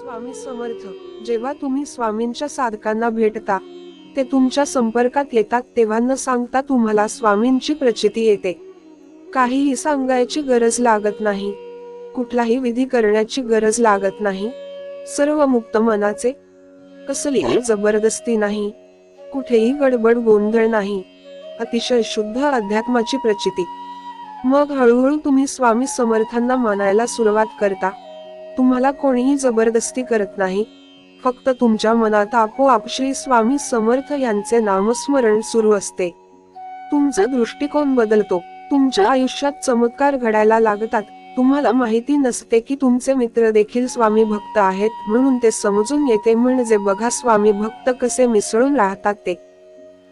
स्वामी समर्थ. जेव्हा तुम्ही स्वामींच्या साधकांना भेटता, ते तुमच्या संपर्कात येतात तेव्हा न सांगता तुम्हाला स्वामींची प्रचिती येते. काहीही सांगायची गरज लागत नाही, कुठलाही विधी करण्याची गरज लागत नाही. सर्व मुक्त मनाचे, कसलीही जबरदस्ती नाही, कुठेही गडबड गोंधळ नाही, अतिशय शुद्ध अध्यात्माची प्रचिती. मग हळूहळू तुम्ही स्वामी समर्थांना मानायला सुरुवात करता. तुम्हाला कोणीही जबरदस्ती करत नाही, फक्त तुमच्या मनात आपोआप श्री स्वामी समर्थ यांचे नामस्मरण सुरू असते. तुमचा दृष्टिकोन बदलतो, तुमच्या आयुष्यात चमत्कार घडायला लागतात. तुम्हाला माहिती नसते की तुमचे मित्र देखील स्वामी भक्त आहेत, म्हणून ते समजून येते. म्हणजे बघा स्वामी भक्त कसे मिसळून राहतात ते.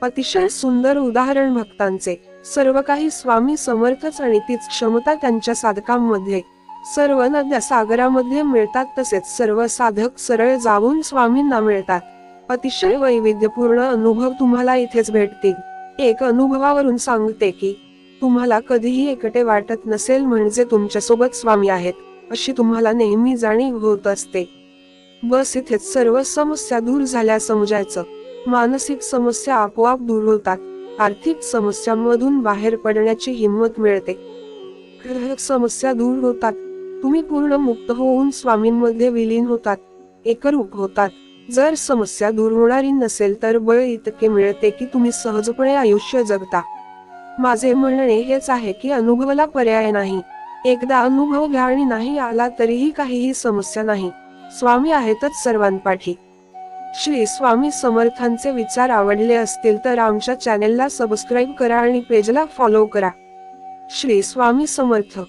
अतिशय सुंदर उदाहरण भक्तांचे. सर्व काही स्वामी समर्थच आणि तीच क्षमता त्यांच्या साधकांमध्ये. सर्व नद्या सागरामध्ये मिळतात, तसेच सर्व साधक सरळ जाऊन स्वामींना मिळतात. अतिशय वैविध्यपूर्ण अनुभव तुम्हाला इथेच भेटतील. एक अनुभवावरून सांगते की तुम्हाला कधीही एकटे वाटत नसेल, म्हणजे तुमच्यासोबत स्वामी आहेत अशी तुम्हाला नेहमी जाणीव होत असते. बस इथेच सर्व समस्या दूर झाल्या समजायचं. मानसिक समस्या आपोआप दूर होतात, आर्थिक समस्यांमधून बाहेर पडण्याची हिंमत मिळते, ग्रह समस्या दूर होतात, तुम्ही पूर्ण मुक्त होऊन स्वामींमध्ये विलीन होतात, एकरूप होतात. जर समस्या दूर होणारी नसेल तर बळ इतके मिळते की तुम्ही सहजपणे आयुष्य जगता. माझे म्हणणे हेच आहे की अनुभवाला पर्याय नाही. एकदा अनुभव घ्या आणि नाही आला तरीही काहीही समस्या नाही, स्वामी आहेतच सर्वांपाठी. श्री स्वामी समर्थांचे विचार आवडले असतील तर आमच्या चॅनेलला सबस्क्राईब करा आणि पेजला फॉलो करा. श्री स्वामी समर्थ.